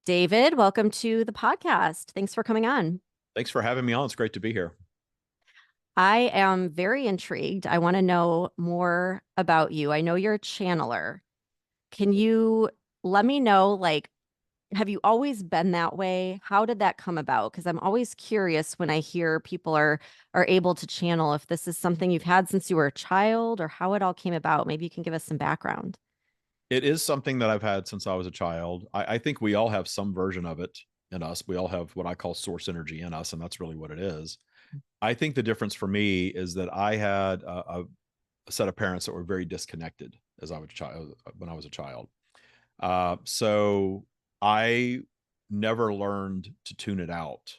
David, welcome to the podcast. Thanks for coming on. Thanks for having me on. It's great to be here. I am very intrigued. I want to know more about you. I know you're a channeler. Can you let me know, have you always been that way? How did that come about? Because I'm always curious when I hear people are able to channel, if this is something you've had since you were a child or how it all came about. Maybe you can give us some background. It is something that I've had since I was a child. I think we all have some version of it in us. We all have what I call source energy in us, and that's really what it is. I think the difference for me is that I had a set of parents that were very disconnected as I was a child when I was a child. So I never learned to tune it out.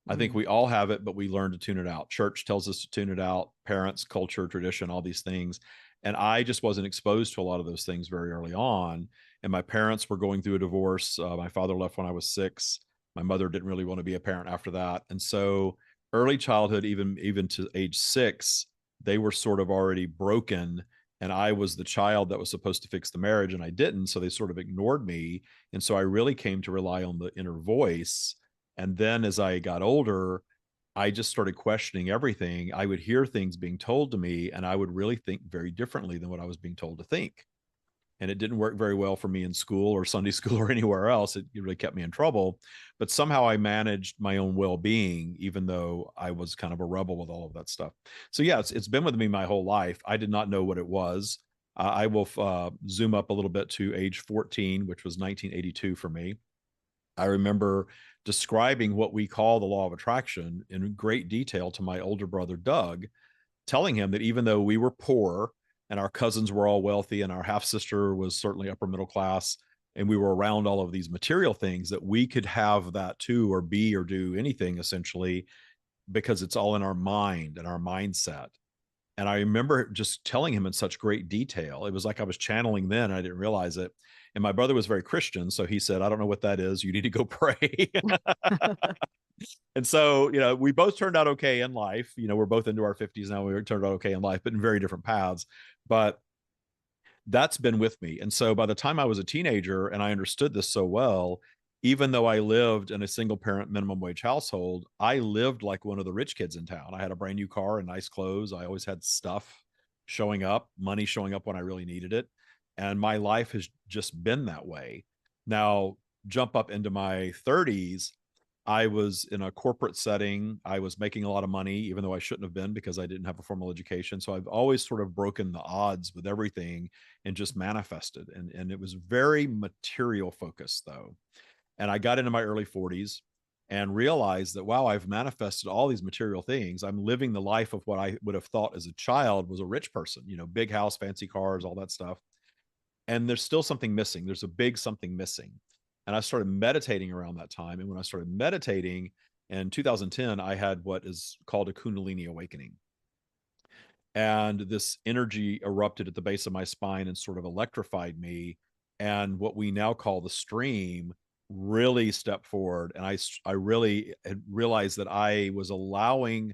I think Mm. we all have it, but we learn to tune it out. Church tells us to tune it out, parents, culture, tradition, all these things. And I just wasn't exposed to a lot of those things very early on. And my parents were going through a divorce. My father left when I was 6. My mother didn't really want to be a parent after that. And so early childhood, even to age 6, they were sort of already broken. And I was the child that was supposed to fix the marriage, and I didn't. So they sort of ignored me. And so I really came to rely on the inner voice. And then as I got older, I just started questioning everything. I would hear things being told to me, and I would really think very differently than what I was being told to think. And it didn't work very well for me in school or Sunday school or anywhere else. It really kept me in trouble. But somehow I managed my own well being, even though I was kind of a rebel with all of that stuff. So, yeah, it's been with me my whole life. I did not know what it was. I will zoom up a little bit to age 14, which was 1982 for me. I remember describing what we call the law of attraction in great detail to my older brother, Doug, telling him that even though we were poor and our cousins were all wealthy and our half sister was certainly upper middle class, and we were around all of these material things, that we could have that too, or be, or do anything essentially, because it's all in our mind and our mindset. And I remember just telling him in such great detail. It was like I was channeling then, and I didn't realize it. And my brother was very Christian. So he said, I don't know what that is. You need to go pray. And so, we both turned out okay in life. We're both into our 50s now. We turned out okay in life, but in very different paths. But that's been with me. And so by the time I was a teenager and I understood this so well, even though I lived in a single parent minimum wage household, I lived like one of the rich kids in town. I had a brand new car and nice clothes. I always had stuff showing up, money showing up when I really needed it. And my life has just been that way. Now, jump up into my 30s, I was in a corporate setting. I was making a lot of money, even though I shouldn't have been because I didn't have a formal education. So I've always sort of broken the odds with everything and just manifested. And it was very material focused though. And I got into my early 40s and realized that, wow, I've manifested all these material things. I'm living the life of what I would have thought as a child was a rich person, big house, fancy cars, all that stuff. And there's still something missing. There's a big something missing. And I started meditating around that time. And when I started meditating in 2010, I had what is called a Kundalini awakening. And this energy erupted at the base of my spine and sort of electrified me. And what we now call the stream really stepped forward. And I really had realized that I was allowing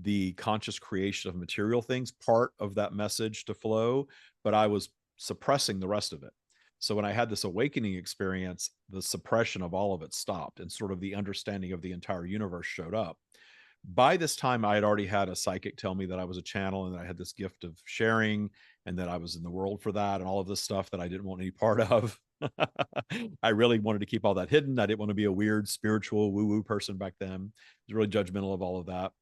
the conscious creation of material things, part of that message to flow, but I was suppressing the rest of it. So when I had this awakening experience, the suppression of all of it stopped and sort of the understanding of the entire universe showed up. By this time, I had already had a psychic tell me that I was a channel and that I had this gift of sharing and that I was in the world for that and all of this stuff that I didn't want any part of. I really wanted to keep all that hidden. I didn't want to be a weird spiritual woo woo person back then. I was really judgmental of all of that.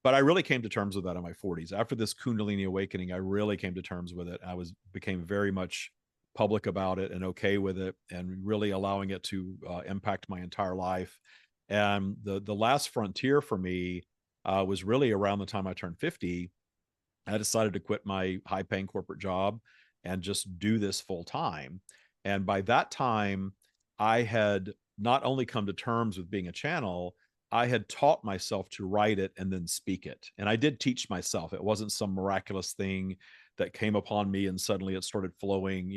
But I really came to terms with that in my 40s. After this Kundalini awakening, I really came to terms with it. I became very much public about it and okay with it, and really allowing it to impact my entire life. And the last frontier for me was really around the time I turned 50. I decided to quit my high paying corporate job and just do this full time. And by that time, I had not only come to terms with being a channel, I had taught myself to write it and then speak it. And I did teach myself. It wasn't some miraculous thing that came upon me and suddenly it started flowing.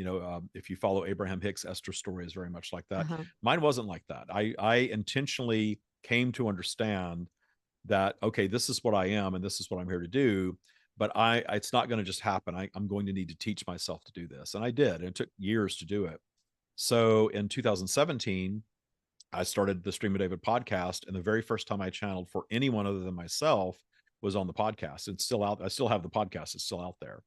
If you follow Abraham Hicks, Esther's story is very much like that. Uh-huh. Mine wasn't like that. I intentionally came to understand that, okay, this is what I am and this is what I'm here to do. But it's not going to just happen. I'm going to need to teach myself to do this. And I did. And it took years to do it. So in 2017, I started the Stream of David podcast, and the very first time I channeled for anyone other than myself was on the podcast. It's still out. I still have the podcast. It's still out there.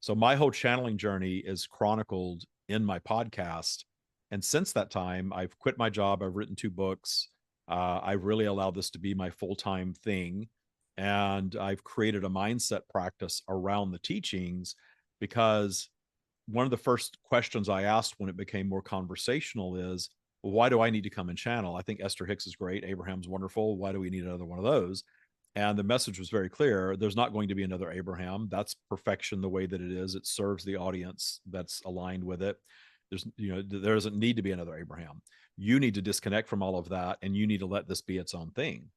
So my whole channeling journey is chronicled in my podcast. And since that time, I've quit my job. I've written 2 books. I've really allowed this to be my full-time thing. And I've created a mindset practice around the teachings, because one of the first questions I asked when it became more conversational is, well, why do I need to come and channel? I think Esther Hicks is great. Abraham's wonderful. Why do we need another one of those? And the message was very clear. There's not going to be another Abraham. That's perfection the way that it is. It serves the audience that's aligned with it. There doesn't need to be another Abraham. You need to disconnect from all of that, and you need to let this be its own thing.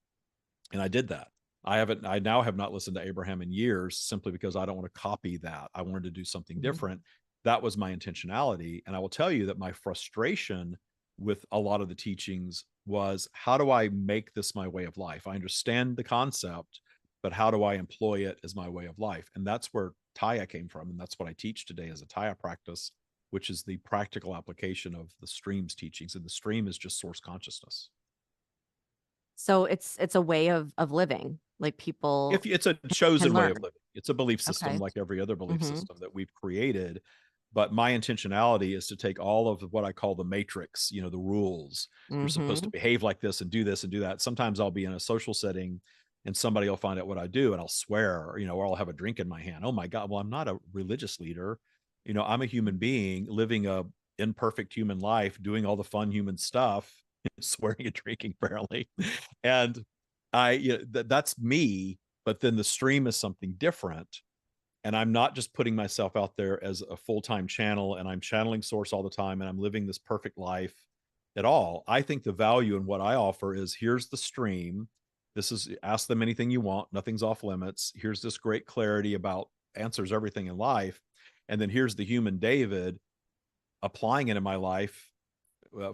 And I did that. I now have not listened to Abraham in years, simply because I don't want to copy that. I wanted to do something Mhm. different. That was my intentionality. And I will tell you that my frustration with a lot of the teachings was, how do I make this my way of life? I understand the concept, but how do I employ it as my way of life? And that's where Tya came from. And that's what I teach today as a Tya practice, which is the practical application of the stream's teachings. And the stream is just source consciousness. So it's a way of living, like If people it's a can chosen way of learn. living, it's a belief system Okay. like every other belief Hmm. system that we've created. But my intentionality is to take all of what I call the matrix, the rules. You're supposed to Hmm. behave like this and do that. Sometimes I'll be in a social setting and somebody will find out what I do, and I'll swear, or I'll have a drink in my hand. Oh my God. Well, I'm not a religious leader. I'm a human being living a imperfect human life, doing all the fun human stuff, swearing and drinking apparently. And that's me. But then the stream is something different, and I'm not just putting myself out there as a full-time channel and I'm channeling source all the time and I'm living this perfect life at all. I think the value in what I offer is, here's the stream. This is, ask them anything you want. Nothing's off limits. Here's this great clarity about answers everything in life. And then here's the human David applying it in my life,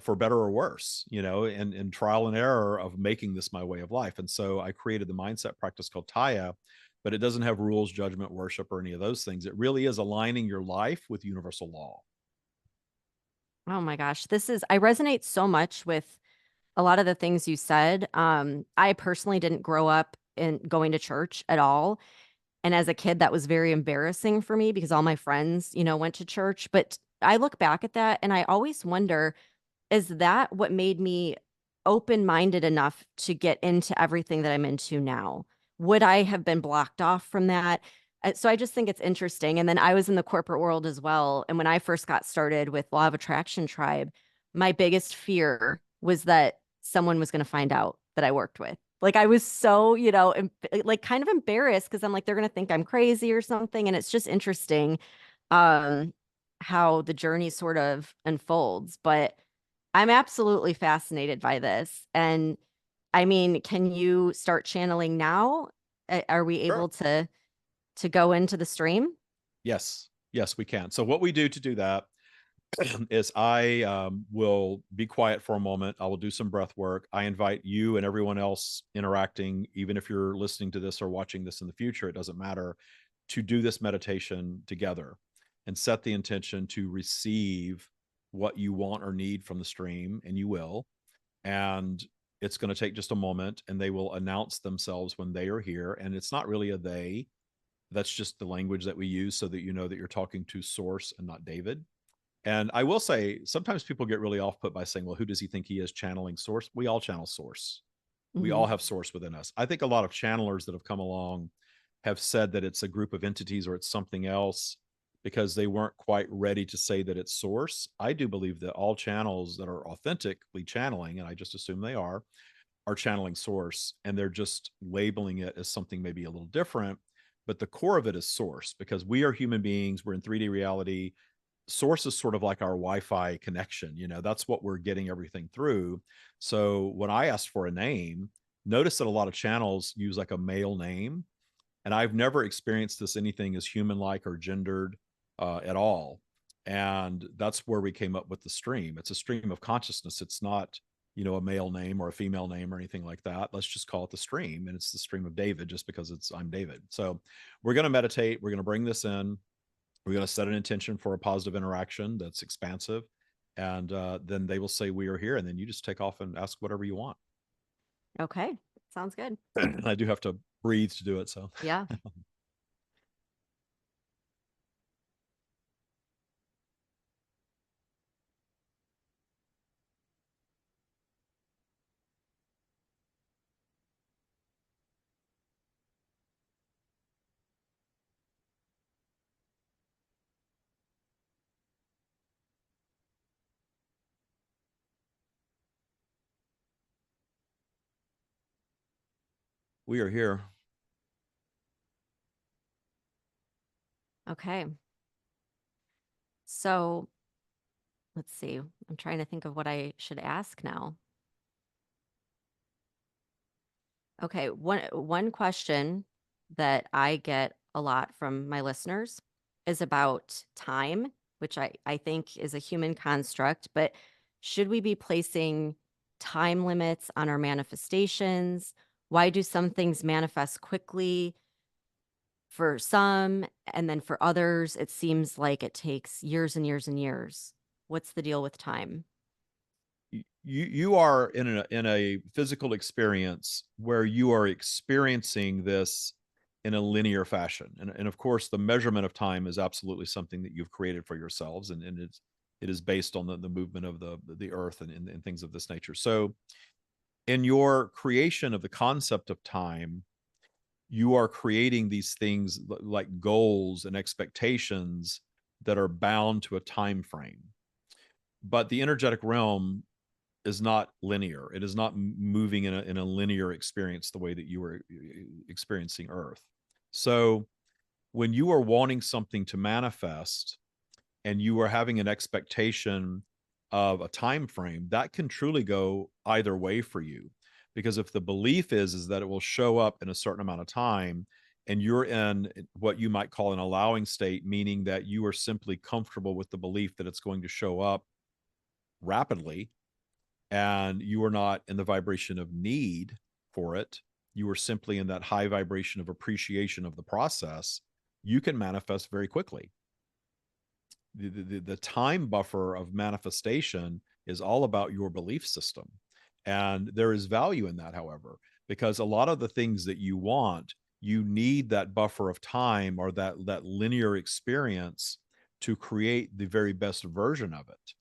for better or worse, and trial and error of making this my way of life. And so I created the mindset practice called Tya, but it doesn't have rules, judgment, worship, or any of those things. It really is aligning your life with universal law. Oh my gosh, I resonate so much with a lot of the things you said. I personally didn't grow up in going to church at all. And as a kid, that was very embarrassing for me because all my friends, went to church. But I look back at that and I always wonder, is that what made me open-minded enough to get into everything that I'm into now? Would I have been blocked off from that? So I just think it's interesting. And then I was in the corporate world as well. And when I first got started with Law of Attraction Tribe, my biggest fear was that someone was going to find out that I worked with. Like I was so, like kind of embarrassed because I'm like, they're going to think I'm crazy or something. And it's just interesting um, how the journey sort of unfolds. But I'm absolutely fascinated by this. And I mean, can you start channeling now? Are we Sure. able to go into the stream? Yes. Yes, we can. So what we do to do that is I will be quiet for a moment. I will do some breath work. I invite you and everyone else interacting, even if you're listening to this or watching this in the future, it doesn't matter, to do this meditation together and set the intention to receive what you want or need from the stream, and you will. And it's going to take just a moment, and they will announce themselves when they are here. And it's not really a they, that's just the language that we use so that you know that you're talking to source and not David. And I will say, sometimes people get really off put by saying, well, who does he think he is channeling source? We all channel source. We Hmm. all have source within us. I think a lot of channelers that have come along have said that it's a group of entities or it's something else because they weren't quite ready to say that it's source. I do believe that all channels that are authentically channeling, and I just assume they are channeling source, and they're just labeling it as something maybe a little different. But the core of it is source, because we are human beings. We're in 3D reality. Source is sort of like our Wi-Fi connection. That's what we're getting everything through. So when I asked for a name, notice that a lot of channels use like a male name, and I've never experienced this anything as human-like or gendered at all. And that's where we came up with the stream. It's a stream of consciousness. It's not, a male name or a female name or anything like that. Let's just call it the stream, and it's the stream of David, just because I'm David. So we're going to meditate. We're going to bring this in. We're going to set an intention for a positive interaction that's expansive. And then they will say, "We are here." And then you just take off and ask whatever you want. Okay. Sounds good. I do have to breathe to do it. So Yeah. we are here. Okay. So let's see. I'm trying to think of what I should ask now. Okay, one question that I get a lot from my listeners is about time, which I think is a human construct, but should we be placing time limits on our manifestations? Why do some things manifest quickly for some, and then for others it seems like it takes years and years and years? What's the deal with time? You are in a physical experience where you are experiencing this in a linear fashion, and of course the measurement of time is absolutely something that you've created for yourselves, and it is based on the movement of the earth and things of this nature. So in your creation of the concept of time, you are creating these things like goals and expectations that are bound to a time frame. But the energetic realm is not linear. It is not moving in a linear experience the way that you were experiencing Earth. So when you are wanting something to manifest and you are having an expectation of a time frame, that can truly go either way for you. Because if the belief is that it will show up in a certain amount of time, and you're in what you might call an allowing state, meaning that you are simply comfortable with the belief that it's going to show up rapidly, and you are not in the vibration of need for it, you are simply in that high vibration of appreciation of the process, you can manifest very quickly. The time buffer of manifestation is all about your belief system. And there is value in that, however, because a lot of the things that you want, you need that buffer of time or that linear experience to create the very best version of it.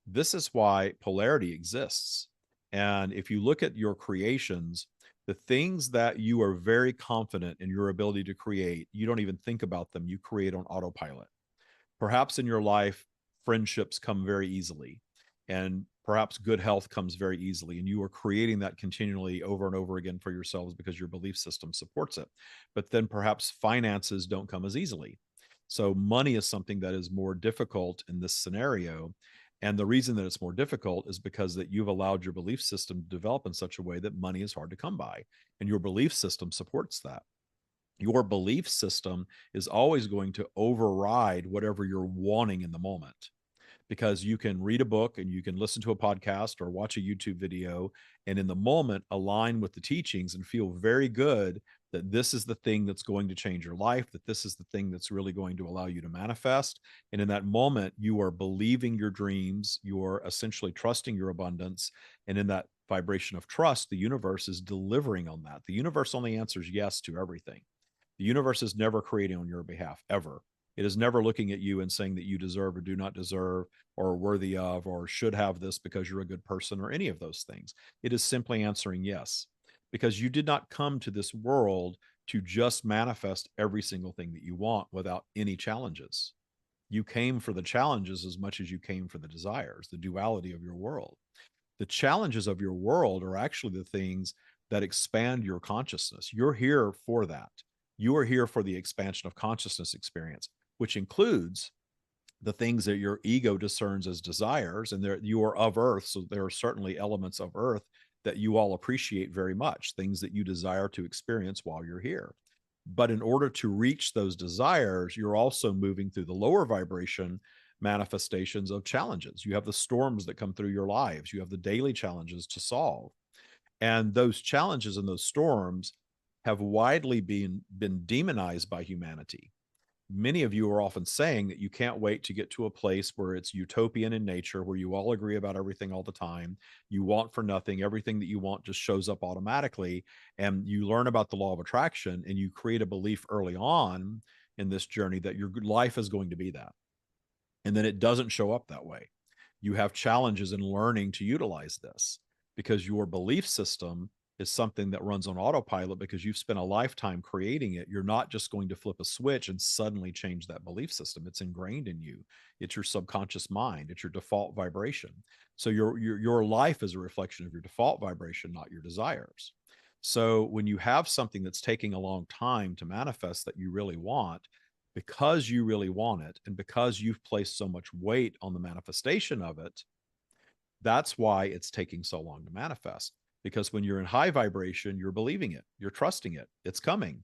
This is why polarity exists. And if you look at your creations, the things that you are very confident in your ability to create, you don't even think about them, you create on autopilot. Perhaps in your life, friendships come very easily, and perhaps good health comes very easily, and you are creating that continually over and over again for yourselves because your belief system supports it. But then perhaps finances don't come as easily. So money is something that is more difficult in this scenario. And the reason that it's more difficult is because that you've allowed your belief system to develop in such a way that money is hard to come by. And your belief system supports that. Your belief system is always going to override whatever you're wanting in the moment, because you can read a book and you can listen to a podcast or watch a YouTube video and in the moment align with the teachings and feel very good that this is the thing that's going to change your life, that this is the thing that's really going to allow you to manifest. And in that moment, you are believing your dreams, you're essentially trusting your abundance. And in that vibration of trust, the universe is delivering on that. The universe only answers yes to everything. The universe is never creating on your behalf, ever. It is never looking at you and saying that you deserve or do not deserve or are worthy of or should have this because you're a good person or any of those things. It is simply answering yes, because you did not come to this world to just manifest every single thing that you want without any challenges. You came for the challenges as much as you came for the desires, the duality of your world. The challenges of your world are actually the things that expand your consciousness. You're here for that. You are here for the expansion of consciousness experience, which includes the things that your ego discerns as desires. And there, you are of earth, so there are certainly elements of earth that you all appreciate very much, things that you desire to experience while you're here. But in order to reach those desires, you're also moving through the lower vibration manifestations of challenges. You have the storms that come through your lives, you have the daily challenges to solve. And those challenges and those storms have widely been demonized by humanity. Many of you are often saying that you can't wait to get to a place where it's utopian in nature, where you all agree about everything all the time. You want for nothing. Everything that you want just shows up automatically. And you learn about the law of attraction and you create a belief early on in this journey that your life is going to be that. And then it doesn't show up that way. You have challenges in learning to utilize this because your belief system is something that runs on autopilot because you've spent a lifetime creating it. You're not just going to flip a switch and suddenly change that belief system. It's ingrained in you. It's your subconscious mind. It's your default vibration. So your life is a reflection of your default vibration, not your desires. So when you have something that's taking a long time to manifest that you really want, because you really want it and because you've placed so much weight on the manifestation of it, that's why it's taking so long to manifest. Because when you're in high vibration, you're believing it, you're trusting it, it's coming.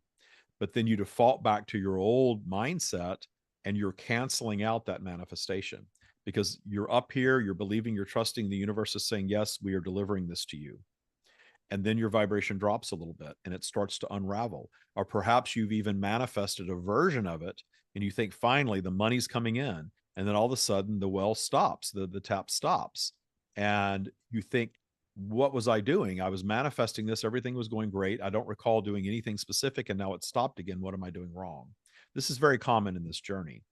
But then you default back to your old mindset and you're canceling out that manifestation because you're up here, you're believing, you're trusting the universe is saying, yes, we are delivering this to you. And then your vibration drops a little bit and it starts to unravel. Or perhaps you've even manifested a version of it and you think finally the money's coming in. And then all of a sudden the well stops, the tap stops. And you think, what was I doing? I was manifesting this. Everything was going great. I don't recall doing anything specific. And now it stopped again. What am I doing wrong? This is very common in this journey.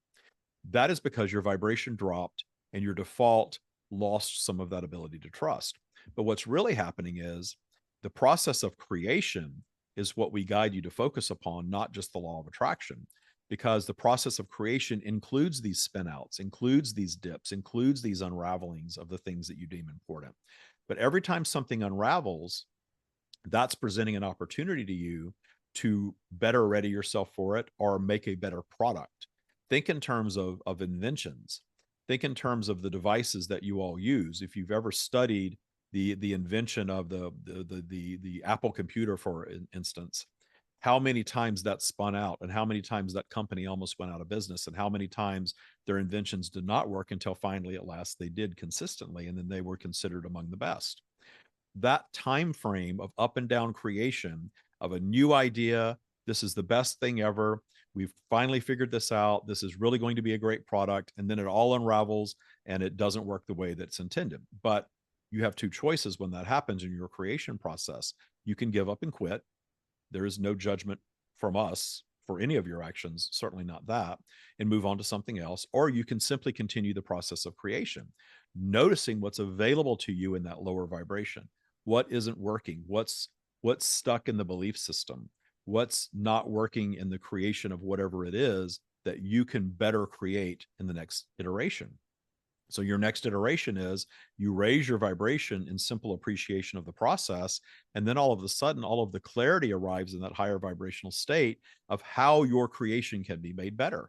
That is because your vibration dropped and your default lost some of that ability to trust. But what's really happening is the process of creation is what we guide you to focus upon, not just the law of attraction, because the process of creation includes these spinouts, includes these dips, includes these unravelings of the things that you deem important. But every time something unravels, that's presenting an opportunity to you to better ready yourself for it or make a better product. Think in terms of inventions. Think in terms of the devices that you all use. If you've ever studied the invention of the Apple computer, for instance, how many times that spun out and how many times that company almost went out of business and how many times their inventions did not work until finally at last they did consistently and then they were considered among the best. That time frame of up and down creation of a new idea, this is the best thing ever, we've finally figured this out, this is really going to be a great product, and then it all unravels and it doesn't work the way that's intended. But you have two choices when that happens in your creation process. You can give up and quit. There is no judgment from us for any of your actions, certainly not that, and move on to something else. Or you can simply continue the process of creation, noticing what's available to you in that lower vibration. What isn't working? What's stuck in the belief system? What's not working in the creation of whatever it is that you can better create in the next iteration? So your next iteration is you raise your vibration in simple appreciation of the process. And then all of a sudden, all of the clarity arrives in that higher vibrational state of how your creation can be made better.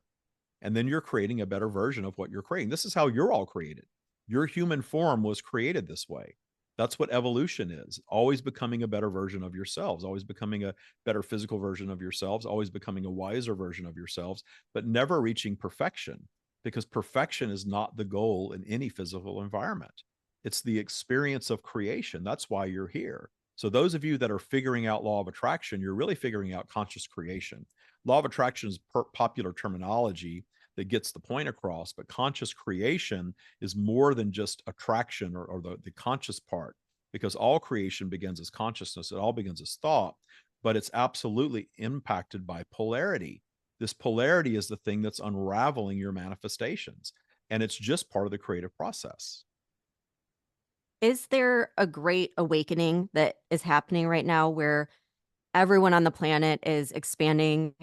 And then you're creating a better version of what you're creating. This is how you're all created. Your human form was created this way. That's what evolution is, always becoming a better version of yourselves, always becoming a better physical version of yourselves, always becoming a wiser version of yourselves, but never reaching perfection because perfection is not the goal in any physical environment. It's the experience of creation. That's why you're here. So those of you that are figuring out law of attraction, you're really figuring out conscious creation. Law of attraction is popular terminology that gets the point across, but conscious creation is more than just attraction or the conscious part, because all creation begins as consciousness, it all begins as thought, but it's absolutely impacted by polarity. This polarity is the thing that's unraveling your manifestations, and it's just part of the creative process. Is there a great awakening that is happening right now where everyone on the planet is expanding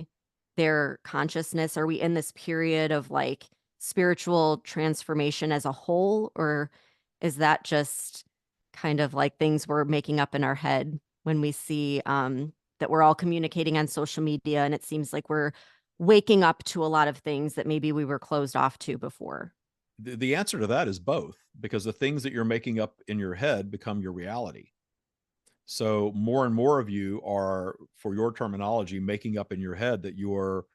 their consciousness? Are we in this period of like spiritual transformation as a whole, or is that just kind of like things we're making up in our head when we see that we're all communicating on social media and it seems like we're waking up to a lot of things that maybe we were closed off to before? The answer to that is both, because the things that you're making up in your head become your reality. So more and more of you are, for your terminology, making up in your head that you're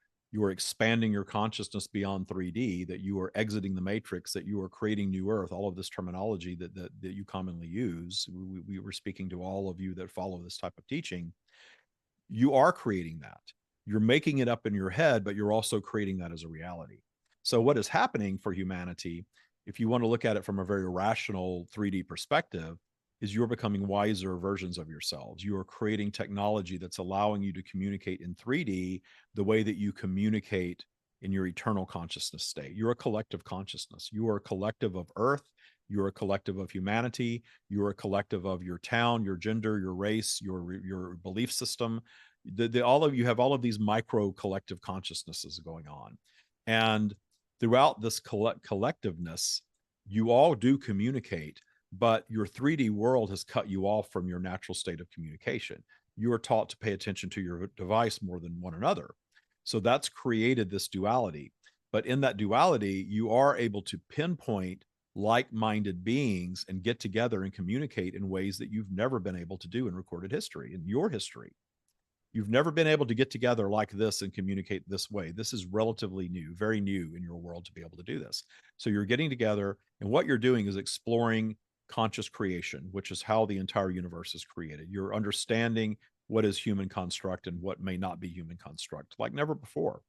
expanding your consciousness beyond 3D, that you are exiting the matrix, that you are creating new earth, all of this terminology that you commonly use. We were speaking to all of you that follow this type of teaching. You are creating that. You're making it up in your head, but you're also creating that as a reality. So, what is happening for humanity, if you want to look at it from a very rational 3D perspective, is you're becoming wiser versions of yourselves. You are creating technology that's allowing you to communicate in 3D the way that you communicate in your eternal consciousness state. You're a collective consciousness. You are a collective of Earth. You're a collective of humanity. You're a collective of your town, your gender, your race, your belief system. All of you have all of these micro collective consciousnesses going on. And throughout this collectiveness, you all do communicate, but your 3D world has cut you off from your natural state of communication. You are taught to pay attention to your device more than one another. So that's created this duality. But in that duality, you are able to pinpoint like minded beings and get together and communicate in ways that you've never been able to do in recorded history, in your history. You've never been able to get together like this and communicate this way. This is relatively new, very new in your world to be able to do this. So you're getting together, and what you're doing is exploring conscious creation, which is how the entire universe is created. You're understanding what is human construct and what may not be human construct, like never before.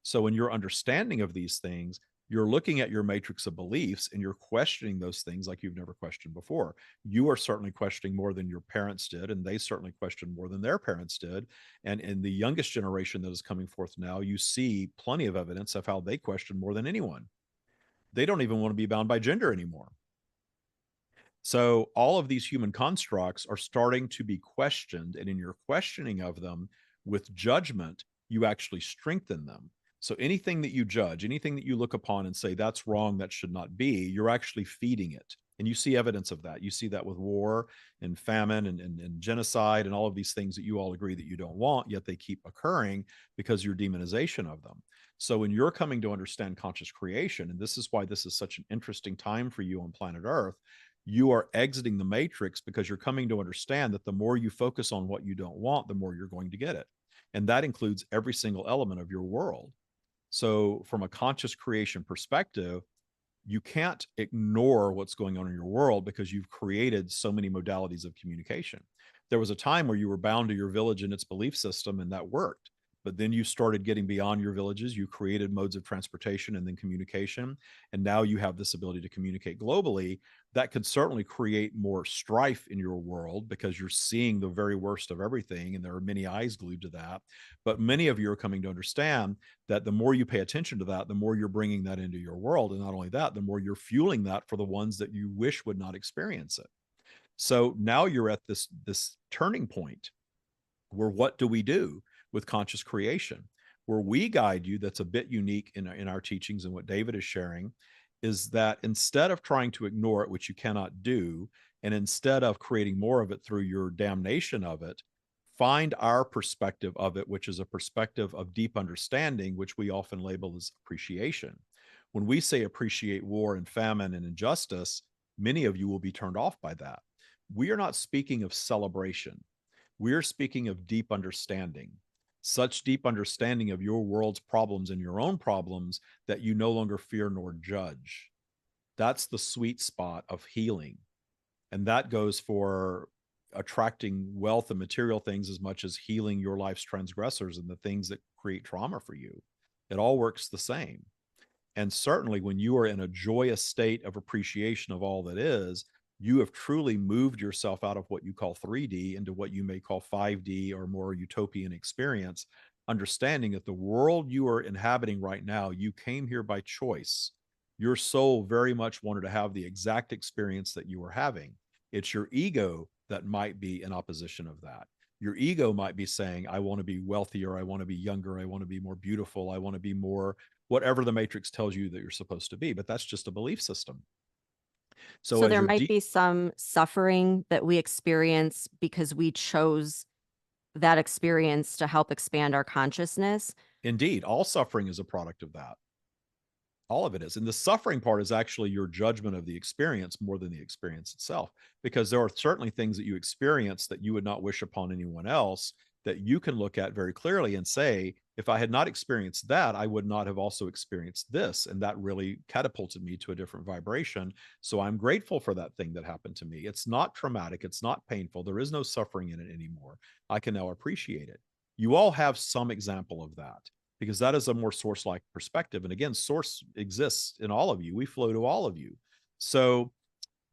So, in your understanding of these things, you're looking at your matrix of beliefs and you're questioning those things like you've never questioned before. You are certainly questioning more than your parents did, and they certainly questioned more than their parents did. And in the youngest generation that is coming forth now, you see plenty of evidence of how they question more than anyone. They don't even want to be bound by gender anymore. So all of these human constructs are starting to be questioned. And in your questioning of them with judgment, you actually strengthen them. So anything that you judge, anything that you look upon and say, that's wrong, that should not be, you're actually feeding it. And you see evidence of that. You see that with war and famine and genocide and all of these things that you all agree that you don't want, yet they keep occurring because your demonization of them. So when you're coming to understand conscious creation, and this is why this is such an interesting time for you on planet Earth, you are exiting the matrix because you're coming to understand that the more you focus on what you don't want, the more you're going to get it. And that includes every single element of your world. So, from a conscious creation perspective, you can't ignore what's going on in your world because you've created so many modalities of communication. There was a time where you were bound to your village and its belief system, and that worked. But then you started getting beyond your villages. You created modes of transportation and then communication. And now you have this ability to communicate globally. That could certainly create more strife in your world because you're seeing the very worst of everything. And there are many eyes glued to that. But many of you are coming to understand that the more you pay attention to that, the more you're bringing that into your world. And not only that, the more you're fueling that for the ones that you wish would not experience it. So now you're at this turning point where what do we do with conscious creation? Where we guide you, that's a bit unique in our teachings and what David is sharing, is that instead of trying to ignore it, which you cannot do, and instead of creating more of it through your damnation of it, find our perspective of it, which is a perspective of deep understanding, which we often label as appreciation. When we say appreciate war and famine and injustice, many of you will be turned off by that. We are not speaking of celebration. We're speaking of deep understanding, such deep understanding of your world's problems and your own problems that you no longer fear nor judge. That's the sweet spot of healing. And that goes for attracting wealth and material things as much as healing your life's transgressors and the things that create trauma for you. It all works the same. And certainly when you are in a joyous state of appreciation of all that is, you have truly moved yourself out of what you call 3D into what you may call 5D or more utopian experience, understanding that the world you are inhabiting right now, you came here by choice. Your soul very much wanted to have the exact experience that you are having. It's your ego that might be in opposition of that. Your ego might be saying, I want to be wealthier, I want to be younger, I want to be more beautiful, I want to be more whatever the matrix tells you that you're supposed to be, but that's just a belief system. So So as there you're might deep, be some suffering that we experience because we chose that experience to help expand our consciousness. indeed, all suffering is a product of that. All of it is. And the suffering part is actually your judgment of the experience more than the experience itself, because there are certainly things that you experience that you would not wish upon anyone else that you can look at very clearly and say, if I had not experienced that, I would not have also experienced this. And that really catapulted me to a different vibration. So I'm grateful for that thing that happened to me. It's not traumatic. It's not painful. There is no suffering in it anymore. I can now appreciate it. You all have some example of that because that is a more source-like perspective. And again, source exists in all of you. We flow to all of you. So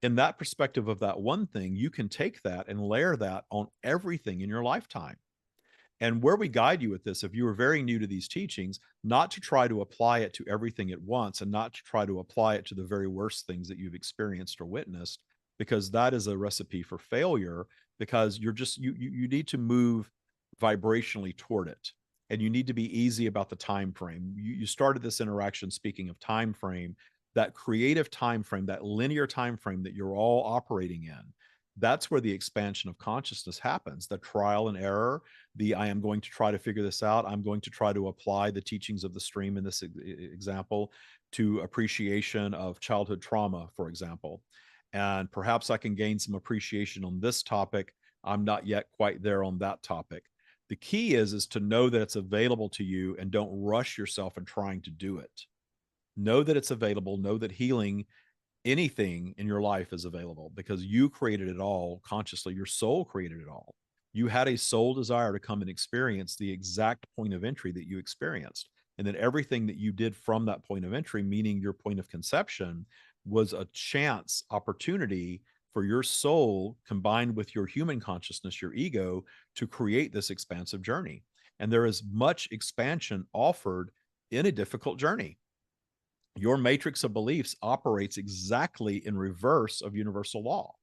in that perspective of that one thing, you can take that and layer that on everything in your lifetime. And where we guide you with this, if you are very new to these teachings, not to try to apply it to everything at once and not to try to apply it to the very worst things that you've experienced or witnessed, because that is a recipe for failure. Because you need to move vibrationally toward it, and you need to be easy about the time frame. You started this interaction speaking of time frame, that creative time frame, that linear time frame that you're all operating in. That's where the expansion of consciousness happens, the trial and error, the I am going to try to figure this out. I'm going to try to apply the teachings of the stream in this example to appreciation of childhood trauma, for example. And perhaps I can gain some appreciation on this topic. I'm not yet quite there on that topic. The key is to know that it's available to you and don't rush yourself in trying to do it. Know that it's available. Know that healing, anything in your life is available because you created it all consciously. Your soul created it all. You had a soul desire to come and experience the exact point of entry that you experienced. And then everything that you did from that point of entry, meaning your point of conception, was a chance opportunity for your soul combined with your human consciousness, your ego, to create this expansive journey. And there is much expansion offered in a difficult journey. Your matrix of beliefs operates exactly in reverse of universal law.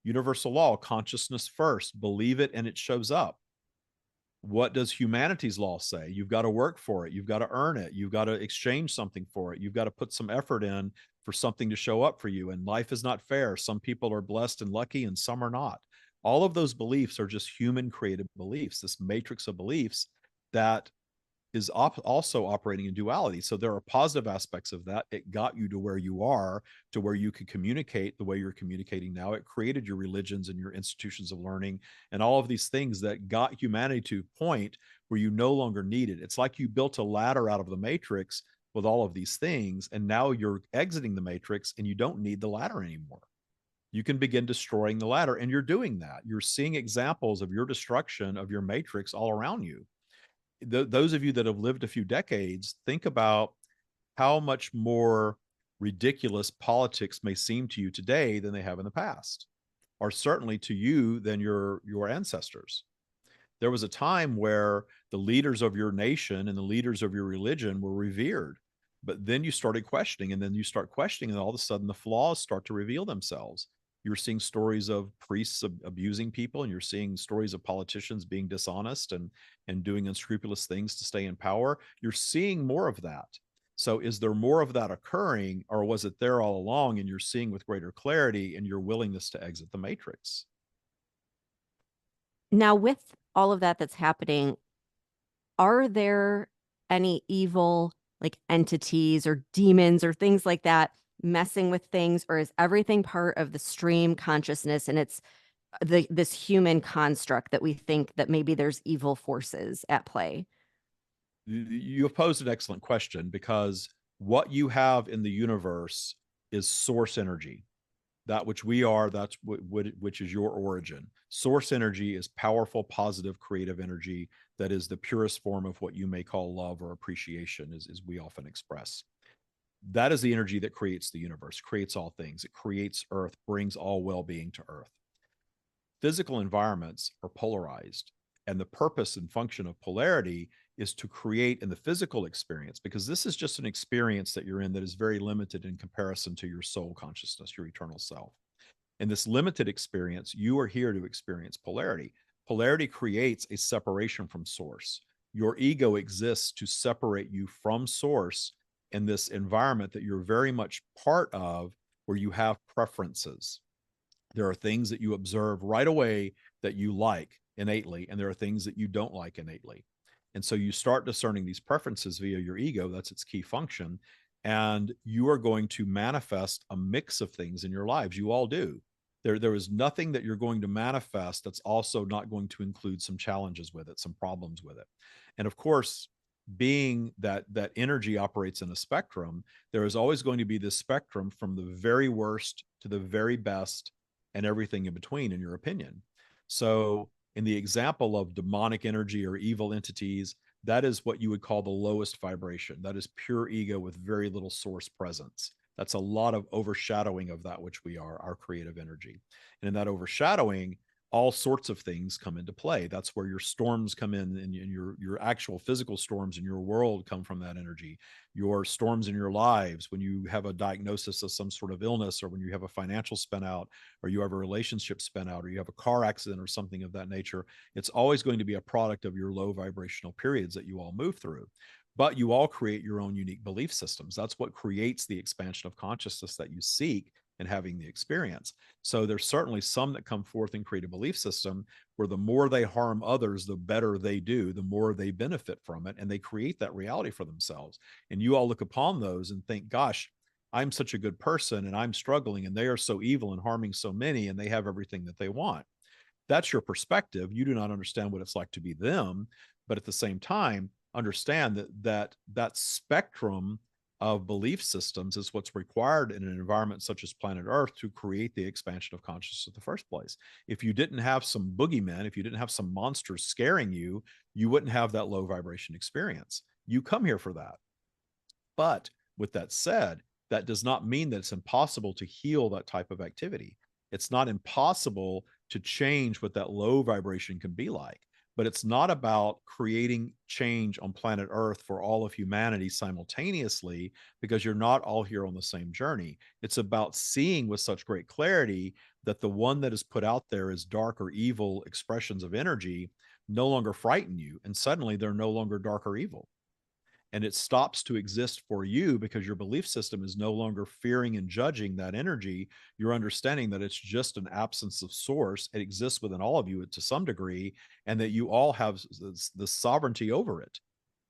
Universal law, consciousness first, believe it and it shows up. What does humanity's law say? You've got to work for it. You've got to earn it. You've got to exchange something for it. You've got to put some effort in for something to show up for you. And life is not fair. Some people are blessed and lucky and some are not. All of those beliefs are just human created beliefs, this matrix of beliefs that is also operating in duality. So there are positive aspects of that. It got you to where you are, to where you could communicate the way you're communicating now. It created your religions and your institutions of learning and all of these things that got humanity to a point where you no longer need it. It's like you built a ladder out of the matrix with all of these things, and now you're exiting the matrix and you don't need the ladder anymore. You can begin destroying the ladder, and you're doing that. You're seeing examples of your destruction of your matrix all around you. Those of you that have lived a few decades, think about how much more ridiculous politics may seem to you today than they have in the past, or certainly to you than your ancestors. There was a time where the leaders of your nation and the leaders of your religion were revered, but then you started questioning, and then you start questioning, and all of a sudden the flaws start to reveal themselves. You're seeing stories of priests abusing people, and you're seeing stories of politicians being dishonest and doing unscrupulous things to stay in power. You're seeing more of that. So is there more of that occurring, or was it there all along and you're seeing with greater clarity and your willingness to exit the matrix? Now, with all of that that's happening, are there any evil like entities or demons or things like that messing with things, or is everything part of the stream consciousness and it's this human construct that we think that maybe there's evil forces at play? You have posed an excellent question because what you have in the universe is source energy. That which we are, that's which is your origin. Source energy is powerful, positive, creative energy that is the purest form of what you may call love or appreciation, as we often express. That is the energy that creates the universe, creates all things. It creates Earth, brings all well being to Earth. Physical environments are polarized, and the purpose and function of polarity is to create in the physical experience, because this is just an experience that you're in that is very limited in comparison to your soul consciousness, your eternal self. In this limited experience, you are here to experience polarity. Polarity creates a separation from source. Your ego exists to separate you from source in this environment that you're very much part of, where you have preferences. There are things that you observe right away that you like innately, and there are things that you don't like innately. And so you start discerning these preferences via your ego. That's its key function. And you are going to manifest a mix of things in your lives. You all do. There is nothing that you're going to manifest that's also not going to include some challenges with it, some problems with it. And of course, being that energy operates in a spectrum, there is always going to be this spectrum from the very worst to the very best and everything in between, in your opinion. So In the example of demonic energy or evil entities, that is what you would call the lowest vibration. That is pure ego with very little source presence. That's a lot of overshadowing of that which we are, our creative energy. And in that overshadowing, all sorts of things come into play. That's where your storms come in, and your actual physical storms in your world come from that energy. Your storms in your lives, when you have a diagnosis of some sort of illness, or when you have a financial spin out, or you have a relationship spin out, or you have a car accident or something of that nature, it's always going to be a product of your low vibrational periods that you all move through. But you all create your own unique belief systems. That's what creates the expansion of consciousness that you seek in having the experience. So there's certainly some that come forth and create a belief system where the more they harm others, the better they do, the more they benefit from it, and they create that reality for themselves. And you all look upon those and think, gosh, I'm such a good person and I'm struggling, and they are so evil and harming so many, and they have everything that they want. That's your perspective. You do not understand what it's like to be them, but at the same time, understand that spectrum of belief systems is what's required in an environment such as planet Earth to create the expansion of consciousness in the first place. If you didn't have some boogeymen, if you didn't have some monsters scaring you, you wouldn't have that low vibration experience. You come here for that. But with that said, that does not mean that it's impossible to heal that type of activity. It's not impossible to change what that low vibration can be like. But it's not about creating change on planet Earth for all of humanity simultaneously, because you're not all here on the same journey. It's about seeing with such great clarity that the one that is put out there as dark or evil expressions of energy no longer frighten you. And suddenly they're no longer dark or evil, and it stops to exist for you because your belief system is no longer fearing and judging that energy. You're understanding that it's just an absence of source. It exists within all of you to some degree, and that you all have the sovereignty over it.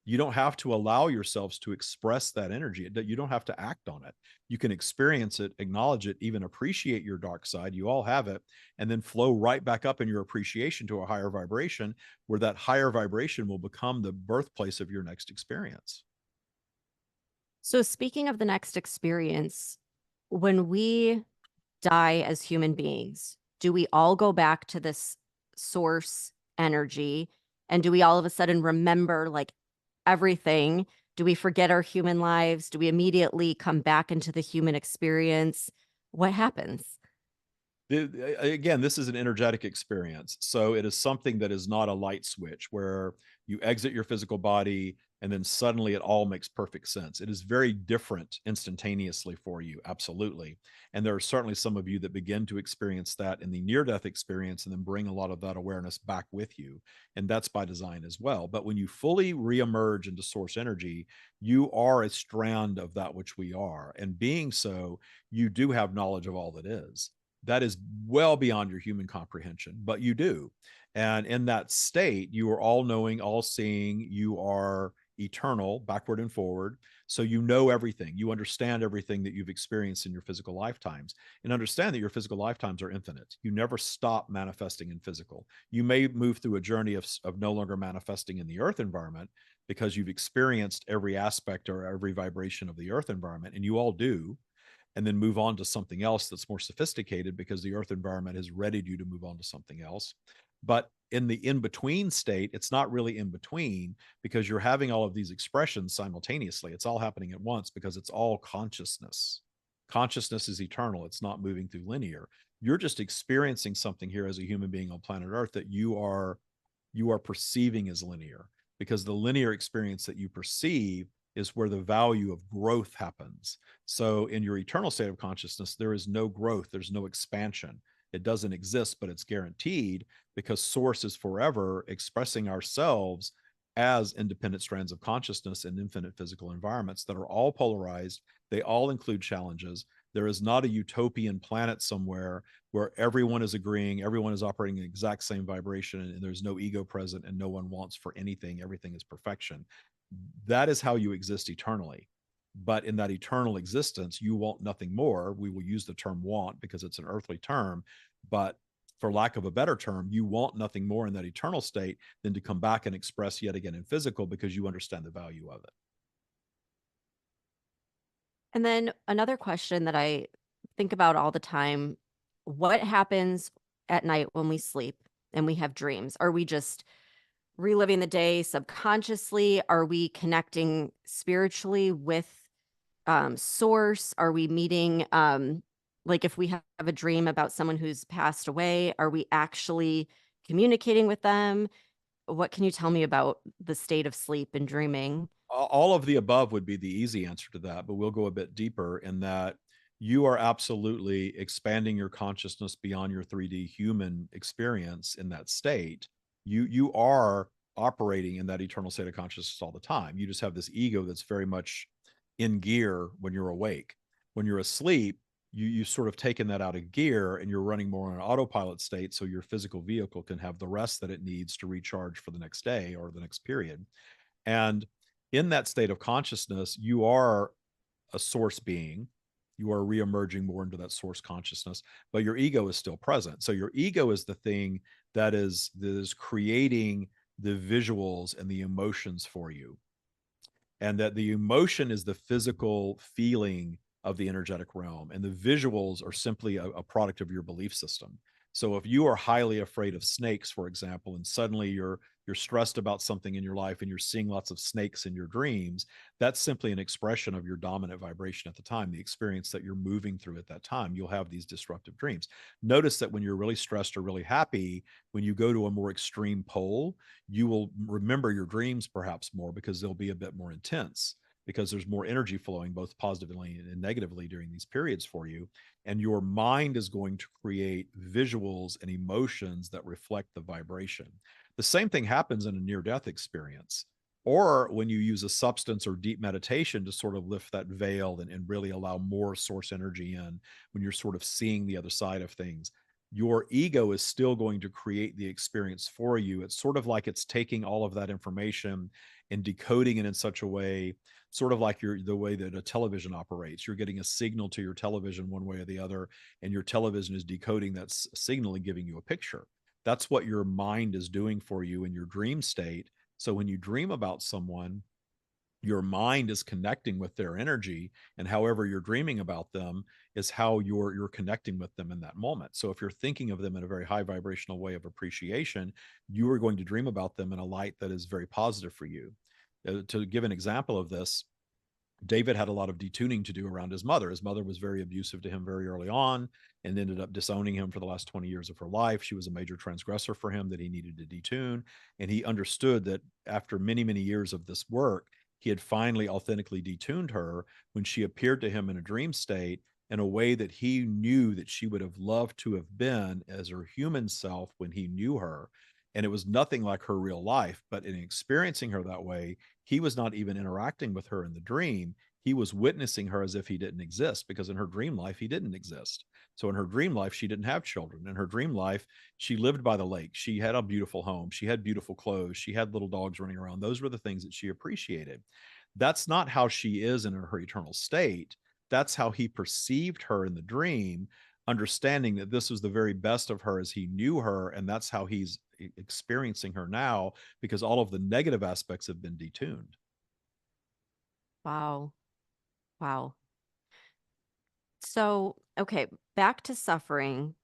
You don't have to allow yourselves to express that energy. You don't have to act on it. You can experience it, acknowledge it, even appreciate your dark side. You all have it, and then flow right back up in your appreciation to a higher vibration, where that higher vibration will become the birthplace of your next experience. So, speaking of the next experience, when we die as human beings, do we all go back to this source energy? And do we all of a sudden remember like everything? Do we forget our human lives? Do we immediately come back into the human experience? What happens? Again, this is an energetic experience. So it is something that is not a light switch where you exit your physical body and then suddenly it all makes perfect sense. It is very different instantaneously for you, absolutely. And there are certainly some of you that begin to experience that in the near death experience and then bring a lot of that awareness back with you. And that's by design as well. But when you fully reemerge into source energy, you are a strand of that which we are. And being so, you do have knowledge of all that is. That is well beyond your human comprehension, but you do. And in that state, you are all knowing, all seeing, you are eternal, backward and forward. So you know everything. You understand everything that you've experienced in your physical lifetimes, and understand that your physical lifetimes are infinite. You never stop manifesting in physical. You may move through a journey of no longer manifesting in the earth environment because you've experienced every aspect or every vibration of the earth environment, and you all do, and then move on to something else that's more sophisticated because the earth environment has readied you to move on to something else. But in the in between state, it's not really in between, because you're having all of these expressions simultaneously. It's all happening at once because it's all consciousness. Consciousness is eternal, it's not moving through linear. You're just experiencing something here as a human being on planet Earth that you are perceiving as linear, because the linear experience that you perceive is where the value of growth happens. So in your eternal state of consciousness, there is no growth, there's no expansion. It doesn't exist, but it's guaranteed, because source is forever expressing ourselves as independent strands of consciousness in infinite physical environments that are all polarized. They all include challenges. There is not a utopian planet somewhere where everyone is agreeing, everyone is operating in the exact same vibration, and there's no ego present, and no one wants for anything. Everything is perfection. That is how you exist eternally. But in that eternal existence, you want nothing more. We will use the term want because it's an earthly term, but for lack of a better term, you want nothing more in that eternal state than to come back and express yet again in physical, because you understand the value of it. And then another question that I think about all the time, what happens at night when we sleep? and we have dreams? Are we just reliving the day subconsciously? Are we connecting spiritually with source? Are we meeting, like if we have a dream about someone who's passed away, are we actually communicating with them? What can you tell me about the state of sleep and dreaming? All of the above would be the easy answer to that, but we'll go a bit deeper in that you are absolutely expanding your consciousness beyond your 3D human experience in that state. You are operating in that eternal state of consciousness all the time. You just have this ego that's very much in gear when you're awake. When you're asleep, you sort of taken that out of gear and you're running more on an autopilot state so your physical vehicle can have the rest that it needs to recharge for the next day or the next period. And in that state of consciousness, you are a source being. You are reemerging more into that source consciousness, but your ego is still present. So your ego is the thing that is creating the visuals and the emotions for you, and that the emotion is the physical feeling of the energetic realm, and the visuals are simply a product of your belief system. So if you are highly afraid of snakes, for example, and suddenly you're stressed about something in your life and you're seeing lots of snakes in your dreams, that's simply an expression of your dominant vibration at the time, the experience that you're moving through at that time. You'll have these disruptive dreams. Notice that when you're really stressed or really happy, when you go to a more extreme pole, you will remember your dreams perhaps more because they'll be a bit more intense, because there's more energy flowing both positively and negatively during these periods for you. And your mind is going to create visuals and emotions that reflect the vibration. The same thing happens in a near death experience, or when you use a substance or deep meditation to sort of lift that veil and really allow more source energy in, when you're sort of seeing the other side of things. Your ego is still going to create the experience for you. It's sort of like it's taking all of that information and decoding it in such a way, sort of like the way that a television operates. You're getting a signal to your television one way or the other, and your television is decoding that signal and giving you a picture. That's what your mind is doing for you in your dream state. So when you dream about someone, your mind is connecting with their energy, and however you're dreaming about them is how you're connecting with them in that moment. So if you're thinking of them in a very high vibrational way of appreciation, you are going to dream about them in a light that is very positive for you. To give an example of this, David had a lot of detuning to do around his mother. His mother was very abusive to him very early on and ended up disowning him for the last 20 years of her life. She was a major transgressor for him that he needed to detune. And he understood that after many, many years of this work, he had finally authentically detuned her when she appeared to him in a dream state in a way that he knew that she would have loved to have been as her human self when he knew her. And it was nothing like her real life. But in experiencing her that way, he was not even interacting with her in the dream. He was witnessing her as if he didn't exist, because in her dream life, he didn't exist. So in her dream life, she didn't have children. In her dream life, she lived by the lake. She had a beautiful home. She had beautiful clothes. She had little dogs running around. Those were the things that she appreciated. That's not how she is in her eternal state. That's how he perceived her in the dream, understanding that this was the very best of her as he knew her. And that's how he's experiencing her now, because all of the negative aspects have been detuned. Wow. Wow. So, okay, back to suffering.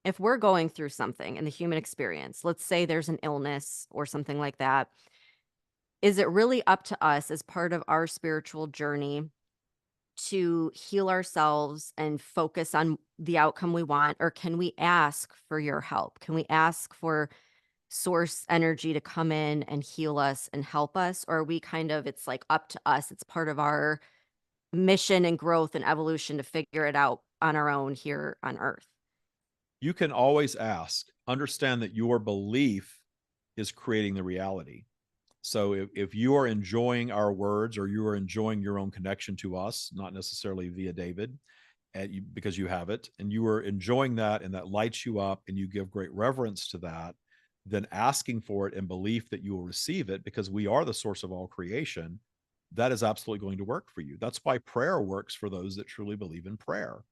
If we're going through something in the human experience, let's say there's an illness or something like that, is it really up to us as part of our spiritual journey to heal ourselves and focus on the outcome we want? Or can we ask for your help? Can we ask for source energy to come in and heal us and help us? Or are we kind of, it's like up to us, it's part of our mission and growth and evolution to figure it out on our own here on Earth? You can always ask, understand that your belief is creating the reality. So if you are enjoying our words, or you are enjoying your own connection to us, not necessarily via David, because you have it, and you are enjoying that, and that lights you up, and you give great reverence to that, then asking for it in belief that you will receive it, because we are the source of all creation, that is absolutely going to work for you. That's why prayer works for those that truly believe in prayer,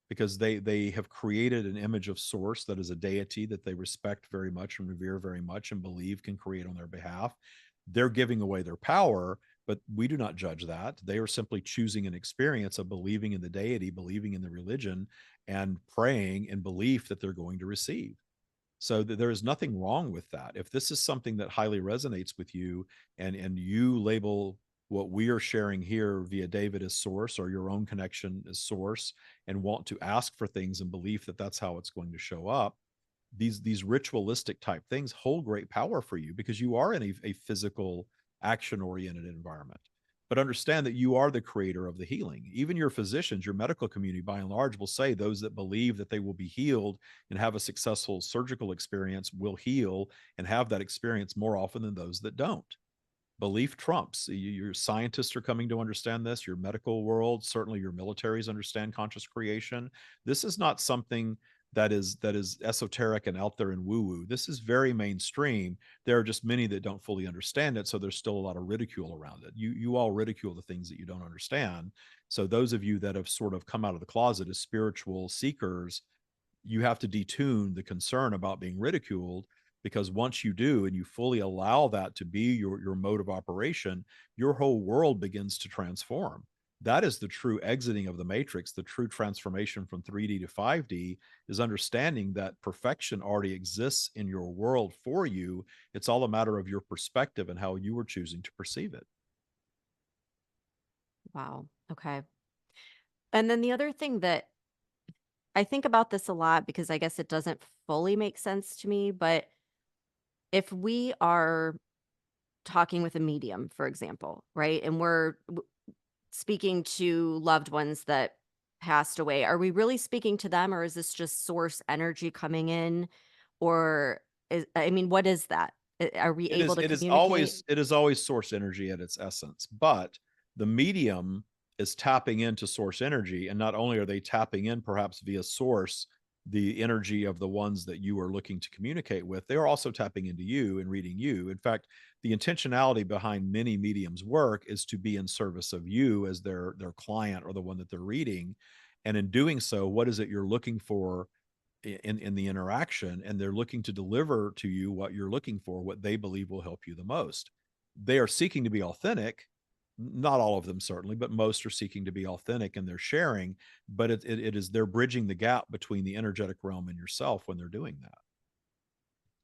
because they have created an image of source that is a deity that they respect very much and revere very much and believe can create on their behalf. They're giving away their power, but we do not judge that. They are simply choosing an experience of believing in the deity, believing in the religion, and praying in belief that they're going to receive. So there is nothing wrong with that. If this is something that highly resonates with you, and you label what we are sharing here via David as source, or your own connection as source, and want to ask for things in belief that that's how it's going to show up, these ritualistic type things hold great power for you because you are in a physical action oriented environment. But understand that you are the creator of the healing. Even your physicians, your medical community by and large will say those that believe that they will be healed and have a successful surgical experience will heal and have that experience more often than those that don't. Belief trumps. Your scientists are coming to understand this. Your medical world, certainly your militaries understand conscious creation. This is not something that is esoteric and out there and woo woo. This is very mainstream. There are just many that don't fully understand it, so there's still a lot of ridicule around it. You all ridicule the things that you don't understand. So those of you that have sort of come out of the closet as spiritual seekers, you have to detune the concern about being ridiculed, because once you do and you fully allow that to be your mode of operation, your whole world begins to transform. That is the true exiting of the matrix. The true transformation from 3D to 5D is understanding that perfection already exists in your world for you. It's all a matter of your perspective and how you are choosing to perceive it. Wow. Okay. And then the other thing that I think about this a lot because I guess it doesn't fully make sense to me, but if we are talking with a medium, for example, right? And we're speaking to loved ones that passed away, are we really speaking to them or is this just source energy coming in? Or I mean, what is that? Are we It able is to it is communicate? always it is always source energy at its essence, but the medium is tapping into source energy, and not only are they tapping in perhaps via source the energy of the ones that you are looking to communicate with, they are also tapping into you and reading you. In fact, the intentionality behind many mediums work is to be in service of you as their client or the one that they're reading. And in doing so, what is it you're looking for in the interaction, and they're looking to deliver to you what you're looking for, what they believe will help you the most. They are seeking to be authentic. Not all of them certainly, but most are seeking to be authentic in their sharing. But it is they're bridging the gap between the energetic realm and yourself when they're doing that,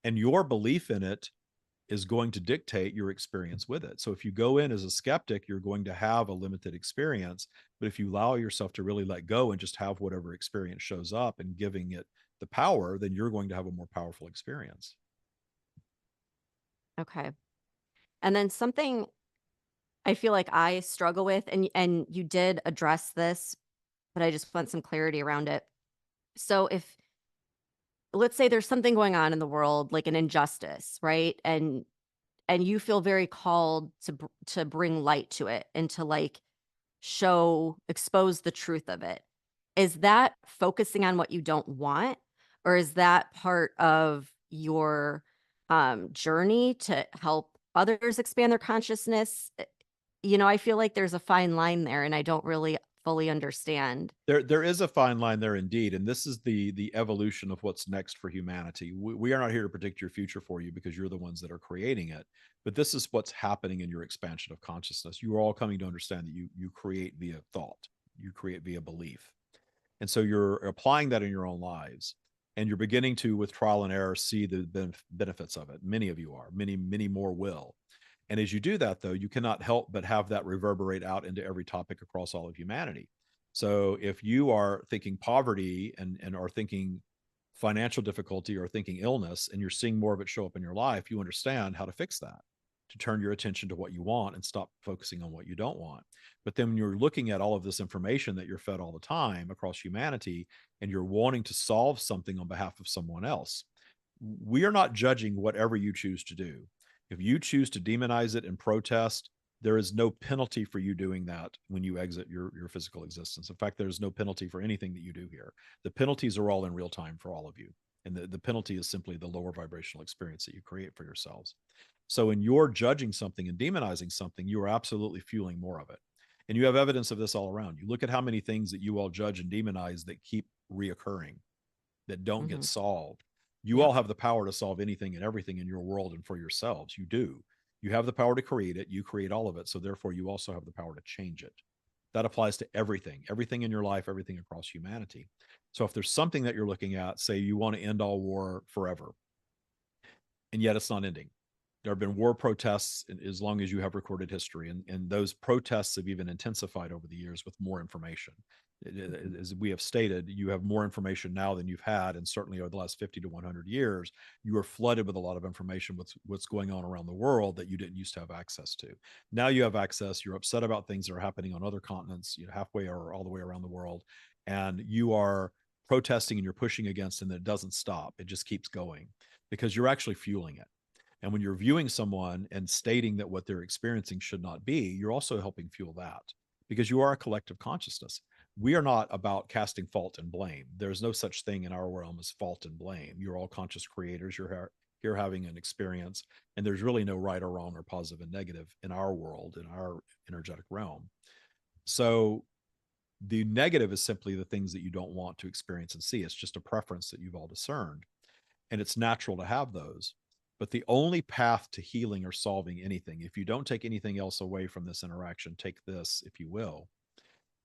and your belief in it is going to dictate your experience with it. So if you go in as a skeptic, you're going to have a limited experience. But if you allow yourself to really let go and just have whatever experience shows up and giving it the power, then you're going to have a more powerful experience. Okay. And then something I feel like I struggle with, and you did address this, but I just want some clarity around it. So if let's say there's something going on in the world, like an injustice, right? And you feel very called to bring light to it and to like expose the truth of it. Is that focusing on what you don't want, or is that part of your journey to help others expand their consciousness? I feel like there's a fine line there, and I don't really fully understand. There is a fine line there indeed, and this is the evolution of what's next for humanity. We are not here to predict your future for you because you're the ones that are creating it, but this is what's happening in your expansion of consciousness. You are all coming to understand that you create via thought, you create via belief. And so you're applying that in your own lives, and you're beginning to, with trial and error, see the benefits of it. Many of you are, many more will. And as you do that, though, you cannot help but have that reverberate out into every topic across all of humanity. So if you are thinking poverty and are thinking financial difficulty or thinking illness, and you're seeing more of it show up in your life, you understand how to fix that, to turn your attention to what you want and stop focusing on what you don't want. But then when you're looking at all of this information that you're fed all the time across humanity, and you're wanting to solve something on behalf of someone else, we are not judging whatever you choose to do. If you choose to demonize it and protest, there is no penalty for you doing that when you exit your physical existence. In fact, there's no penalty for anything that you do here. The penalties are all in real time for all of you. And the penalty is simply the lower vibrational experience that you create for yourselves. So in your judging something and demonizing something, you are absolutely fueling more of it. And you have evidence of this all around. You look at how many things that you all judge and demonize that keep reoccurring, that don't get Mhm. solved. You all Yep. have the power to solve anything and everything in your world and for yourselves. You do. You have the power to create it. You create all of it. So therefore, you also have the power to change it. That applies to everything, everything in your life, everything across humanity. So if there's something that you're looking at, say you want to end all war forever, and yet it's not ending. There have been war protests as long as you have recorded history, and those protests have even intensified over the years with more information. Mhm. As we have stated, you have more information now than you've had, and certainly over the last 50 to 100 years, you are flooded with a lot of information with what's going on around the world that you didn't used to have access to. Now you have access. You're upset about things that are happening on other continents, halfway or all the way around the world, and you are protesting and you're pushing against, and it doesn't stop. It just keeps going because you're actually fueling it. And when you're viewing someone and stating that what they're experiencing should not be, you're also helping fuel that because you are a collective consciousness. We are not about casting fault and blame. There's no such thing in our realm as fault and blame. You're all conscious creators. You're having an experience, and there's really no right or wrong or positive and negative in our world, in our energetic realm. So the negative is simply the things that you don't want to experience and see. It's just a preference that you've all discerned, and it's natural to have those. But the only path to healing or solving anything, if you don't take anything else away from this interaction, take this, if you will,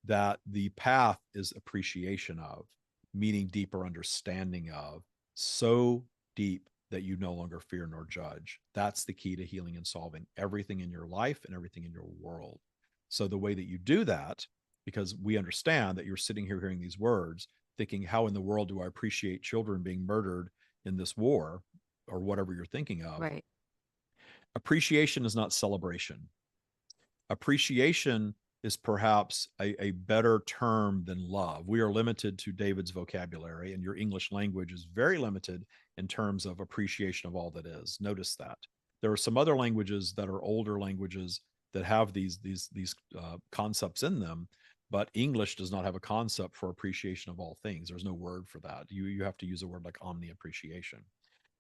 that the path is appreciation of, meaning deeper understanding of, so deep that you no longer fear nor judge. That's the key to healing and solving everything in your life and everything in your world. So the way that you do that, because we understand that you're sitting here hearing these words, thinking, how in the world do I appreciate children being murdered in this war or whatever you're thinking of? Right. Appreciation is not celebration. Appreciation is perhaps a better term than love. We are limited to David's vocabulary, and your English language is very limited in terms of appreciation of all that is. Notice that. There are some other languages that are older languages that have these concepts in them, but English does not have a concept for appreciation of all things. There's no word for that. You have to use a word like omni appreciation.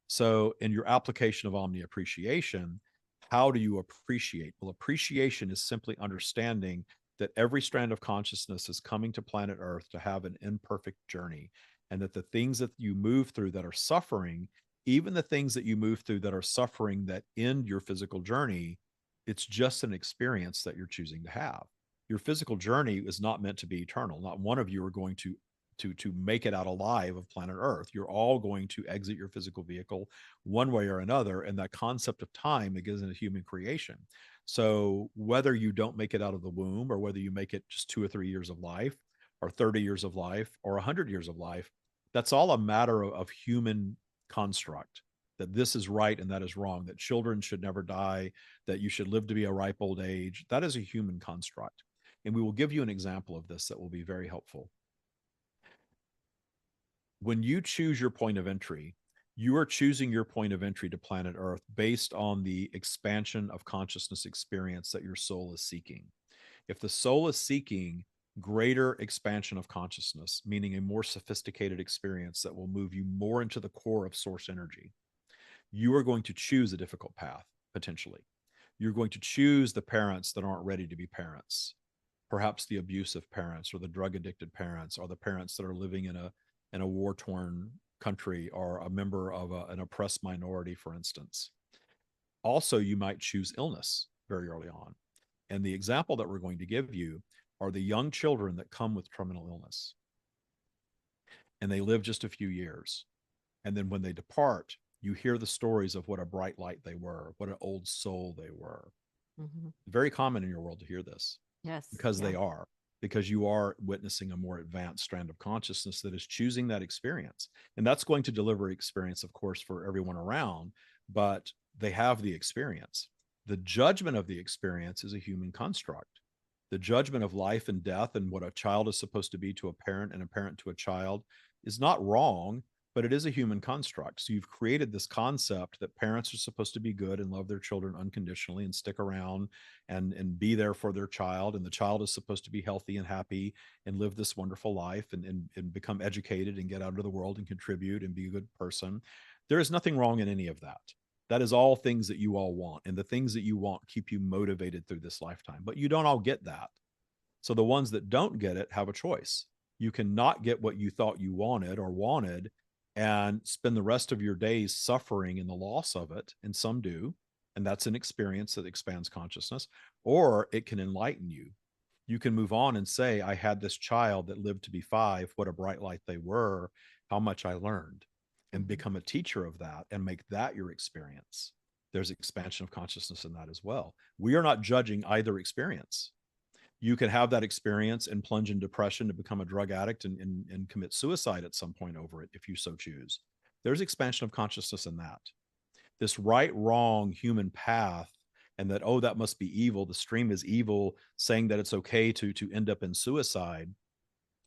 So, in your application of omni appreciation, how do you appreciate? Well, appreciation is simply understanding that every strand of consciousness is coming to planet Earth to have an imperfect journey, and that the things that you move through that are suffering, even the things that you move through that are suffering that end your physical journey, it's just an experience that you're choosing to have. Your physical journey is not meant to be eternal. Not one of you are going to make it out alive of planet Earth. You're all going to exit your physical vehicle one way or another, and that concept of time isn't a human creation. So whether you don't make it out of the womb, or whether you make it just 2 or 3 years of life, or 30 years of life, or 100 years of life, that's all a matter of human construct. That this is right and that is wrong, that children should never die, that you should live to be a ripe old age. That is a human construct. And we will give you an example of this that will be very helpful. When you choose your point of entry, you are choosing your point of entry to planet Earth based on the expansion of consciousness experience that your soul is seeking. If the soul is seeking greater expansion of consciousness, meaning a more sophisticated experience that will move you more into the core of source energy, you are going to choose a difficult path, potentially. You're going to choose the parents that aren't ready to be parents, perhaps the abusive parents or the drug addicted parents or the parents that are living in a war torn country or a member of an oppressed minority, for instance. Also, you might choose illness very early on. And the example that we're going to give you are the young children that come with terminal illness and they live just a few years. And then when they depart, you hear the stories of what a bright light they were, what an old soul they were. Hmm. Very common in your world to hear this. Yes. Because Yeah. they are, because you are witnessing a more advanced strand of consciousness that is choosing that experience. And that's going to deliver experience, of course, for everyone around, but they have the experience. The judgment of the experience is a human construct. The judgment of life and death and what a child is supposed to be to a parent and a parent to a child is not wrong, but it is a human construct. So you've created this concept that parents are supposed to be good and love their children unconditionally and stick around and be there for their child. And the child is supposed to be healthy and happy and live this wonderful life and become educated and get out into the world and contribute and be a good person. There is nothing wrong in any of that. That is all things that you all want. And the things that you want keep you motivated through this lifetime. But you don't all get that. So the ones that don't get it have a choice. You can not get what you thought you wanted and spend the rest of your days suffering in the loss of it. And some do. And that's an experience that expands consciousness, or it can enlighten you. You can move on and say, I had this child that lived to be 5. What a bright light they were. How much I learned, and Mhm. become a teacher of that and make that your experience. There's expansion of consciousness in that as well. We are not judging either experience. You can have that experience and plunge in depression to become a drug addict and commit suicide at some point over it, if you so choose. There's expansion of consciousness in that. This right wrong human path, and that, oh, that must be evil, the stream is evil, saying that it's okay to end up in suicide.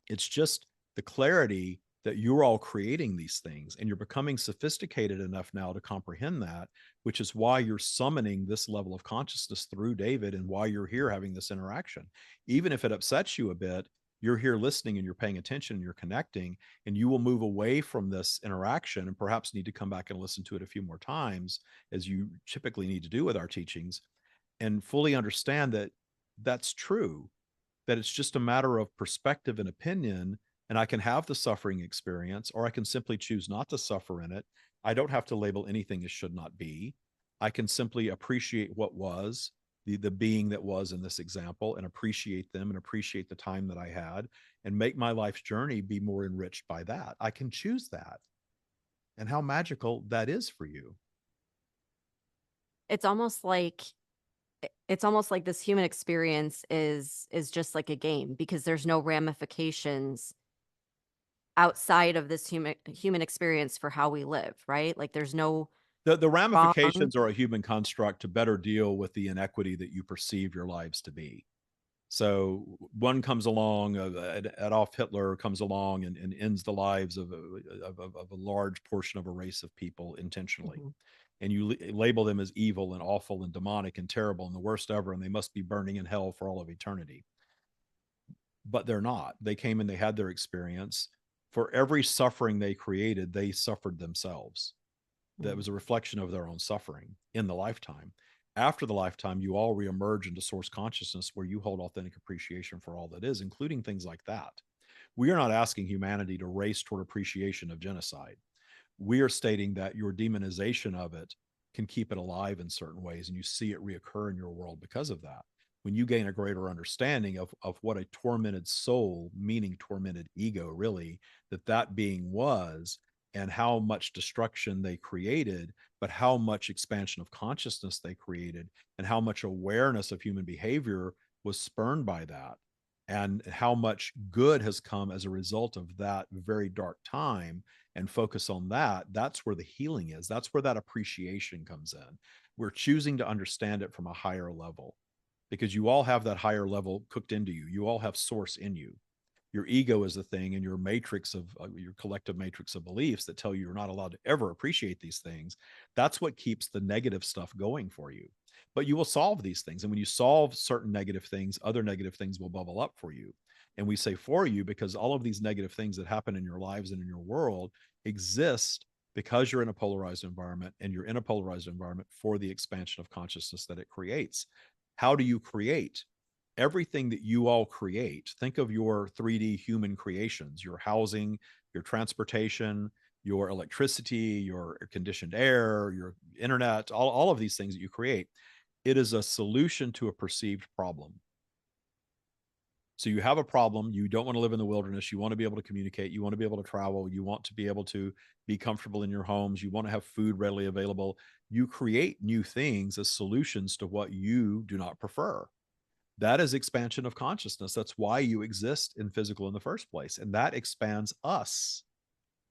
It's just the clarity that you're all creating these things, and you're becoming sophisticated enough now to comprehend that, which is why you're summoning this level of consciousness through David, and why you're here having this interaction. Even if it upsets you a bit, you're here listening and you're paying attention and you're connecting, and you will move away from this interaction and perhaps need to come back and listen to it a few more times, as you typically need to do with our teachings, and fully understand that that's true, that it's just a matter of perspective and opinion. And I can have the suffering experience, or I can simply choose not to suffer in it. I don't have to label anything as should not be. I can simply appreciate what was, the being that was in this example, and appreciate them and appreciate the time that I had, and make my life's journey be more enriched by that. I can choose that. And how magical that is for you. It's almost like it's almost like this human experience is just like a game because there's no ramifications outside of this human experience for how we live, right? Like there's no The wrong. ramifications are a human construct to better deal with the inequity that you perceive your lives to be. So one comes along, Adolf Hitler comes along and ends the lives of a large portion of a race of people intentionally. Mhm. And you label them as evil and awful and demonic and terrible and the worst ever, and they must be burning in hell for all of eternity. But they're not. They came and they had their experience. For every suffering they created, they suffered themselves. That Mhm. was a reflection of their own suffering in the lifetime. After the lifetime, you all reemerge into source consciousness, where you hold authentic appreciation for all that is, including things like that. We are not asking humanity to race toward appreciation of genocide. We are stating that your demonization of it can keep it alive in certain ways, and you see it reoccur in your world because of that. When you gain a greater understanding of what a tormented soul, meaning tormented ego, really, that being was, and how much destruction they created, but how much expansion of consciousness they created, and how much awareness of human behavior was spurned by that, and how much good has come as a result of that very dark time, and focus on that. That's where the healing is. That's where that appreciation comes in. We're choosing to understand it from a higher level, because you all have that higher level cooked into you. You all have source in you. Your ego is the thing, and your matrix of your collective matrix of beliefs that tell you you're not allowed to ever appreciate these things. That's what keeps the negative stuff going for you. But you will solve these things. And when you solve certain negative things, other negative things will bubble up for you. And we say for you because all of these negative things that happen in your lives and in your world exist because you're in a polarized environment, and you're in a polarized environment for the expansion of consciousness that it creates. How do you create? Everything that you all create, think of your 3D human creations, your housing, your transportation, your electricity, your conditioned air, your internet, all of these things that you create. It is a solution to a perceived problem. So you have a problem. You don't want to live in the wilderness. You want to be able to communicate. You want to be able to travel. You want to be able to be comfortable in your homes. You want to have food readily available. You create new things as solutions to what you do not prefer. That is expansion of consciousness. That's why you exist in physical in the first place. And that expands us.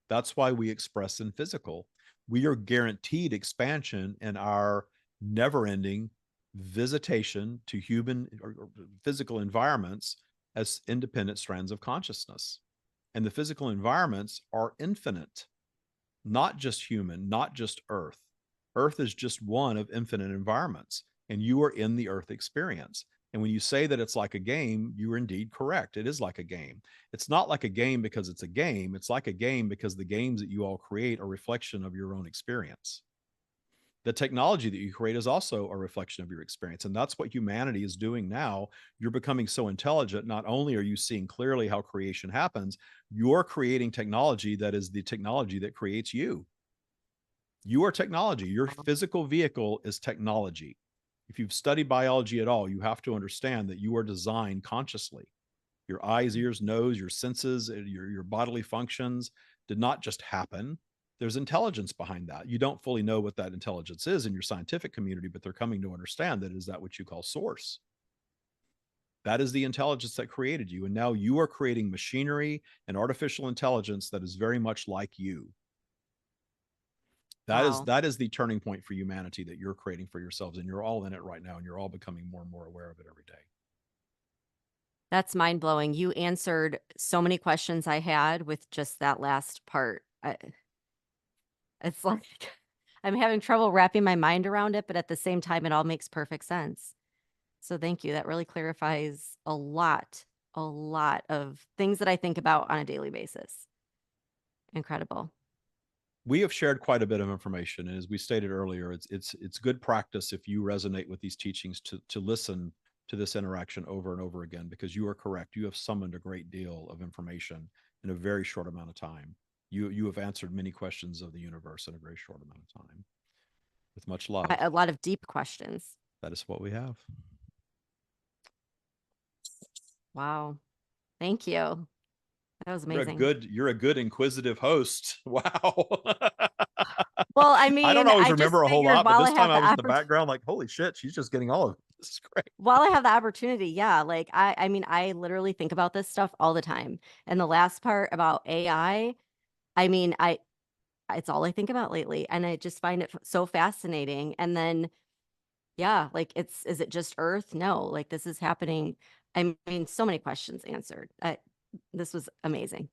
That's why we express in physical. We are guaranteed expansion in our never ending visitation to human or physical environments as independent strands of consciousness. And the physical environments are infinite, not just human, not just Earth. Earth is just one of infinite environments, and you are in the Earth experience. And when you say that it's like a game, you're indeed correct. It is like a game. It's not like a game because it's a game. It's like a game because the games that you all create are a reflection of your own experience. The technology that you create is also a reflection of your experience. And that's what humanity is doing now. You're becoming so intelligent. Not only are you seeing clearly how creation happens, you're creating technology that is the technology that creates you. You are technology. Your physical vehicle is technology. If you've studied biology at all, you have to understand that you are designed consciously. Your eyes, ears, nose, your senses, your bodily functions did not just happen. There's intelligence behind that. You don't fully know what that intelligence is in your scientific community, but they're coming to understand that is that what you call source. That is the intelligence that created you. And now you are creating machinery and artificial intelligence that is very much like you. Wow. That is the turning point for humanity that you're creating for yourselves. And you're all in it right now. And you're all becoming more and more aware of it every day. That's mind blowing. You answered so many questions I had with just that last part. It's like I'm having trouble wrapping my mind around it, but at the same time, it all makes perfect sense. So thank you. That really clarifies a lot of things that I think about on a daily basis. Incredible. We have shared quite a bit of information, and as we stated earlier, it's good practice if you resonate with these teachings to listen to this interaction over and over again, because you are correct. You have summoned a great deal of information in a very short amount of time. You have answered many questions of the universe in a very short amount of time. With much love. A lot of deep questions. That is what we have. Wow. Thank you. That was amazing. You're a good inquisitive host. Wow. Well, I I don't mean, always I just remember a whole figured lot, but while I this time have I the was in the opportunity, background like, holy shit, she's just getting all of it. This is great. while I have the opportunity, yeah, like I mean, I literally think about this stuff all the time. And the last part about I mean, it's all I think about lately, and I just find it so fascinating. And then, yeah, like is it just Earth? No, like this is happening. I mean, so many questions answered. This was amazing.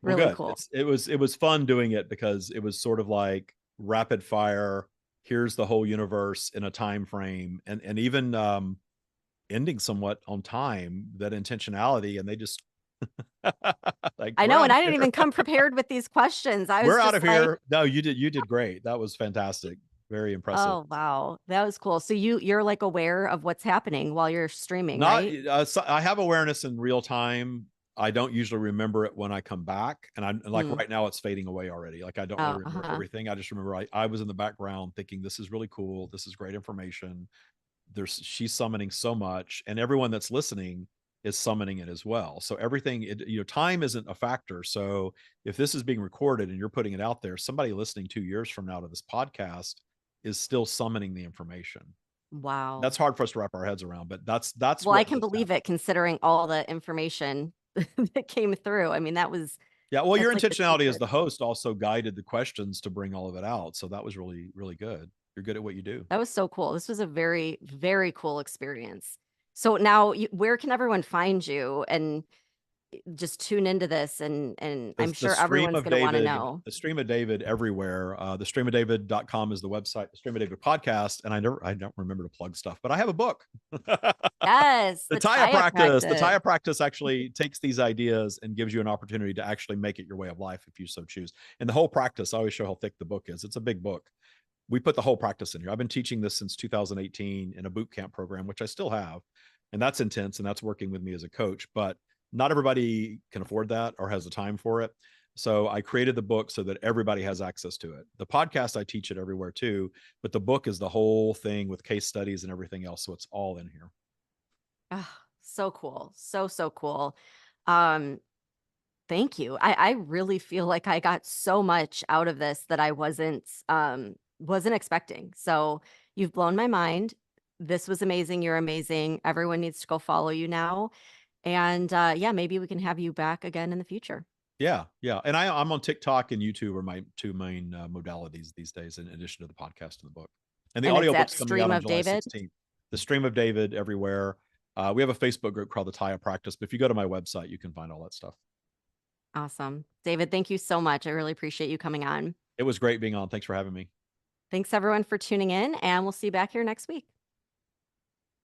Well, Really good. cool. It was fun doing it because it was sort of like rapid fire. Here's the whole universe in a time frame, and even ending somewhat on time. That intentionality, and they just like I we're know, out and of I didn't here. even come prepared with these questions. I We're was out just of like, here. No, you did great. That was fantastic. Very impressive. "Oh, wow. That was cool." So you're like aware of what's happening while you're streaming, Not right? so I have awareness in real time. I don't usually remember it when I come back, and I'm like Mm. right now it's fading away already. Like I don't really Oh, remember uh-huh. everything. I just remember I was in the background thinking this is really cool. This is great information. There's she's summoning so much, and everyone that's listening is summoning it as well. So everything, time isn't a factor. So if this is being recorded and you're putting it out there, somebody listening 2 years from now to this podcast is still summoning the information. Wow. That's hard for us to wrap our heads around, but that's Well, I what can just believe happened. it considering all the information that came through. I mean, Yeah, well, your that's like the intentionality as secret. the host also guided the questions to bring all of it out. So that was really, really good. You're good at what you do. That was so cool. This was a very, very cool experience. So now where can everyone find you and just tune into this and I'm The sure stream everyone's of going to want to David, know. the stream of David everywhere. The streamofdavid.com is the website, the stream of David podcast. And I don't remember to plug stuff, but I have a book. Yes, The the Tya Tya practice. The practice. Tya practice actually takes these ideas and gives you an opportunity to actually make it your way of life if you so choose. And the whole practice, I always show how thick the book is. It's a big book. We put the whole practice in here. I've been teaching this since 2018 in a boot camp program, which I still have. And that's intense and that's working with me as a coach, but not everybody can afford that or has the time for it. So I created the book so that everybody has access to it. The podcast, I teach it everywhere too, but the book is the whole thing with case studies and everything else. So it's all in here. Oh, so cool. So, so cool. Um, Thank you. I really feel like I got so much out of this that I wasn't expecting. So you've blown my mind. This was amazing. You're amazing. Everyone needs to go follow you now. And yeah, maybe we can have you back again in the future. Yeah, yeah, and I'm on TikTok and YouTube are my two main modalities these days, in addition to the podcast and the book. And the And it's at audiobook's coming out Stream on of July David. 16th. The Stream of David everywhere. We have a Facebook group called the Tya Practice, but if you go to my website, you can find all that stuff. Awesome. David, thank you so much. I really appreciate you coming on. It was great being on. Thanks for having me. Thanks everyone for tuning in, and we'll see you back here next week.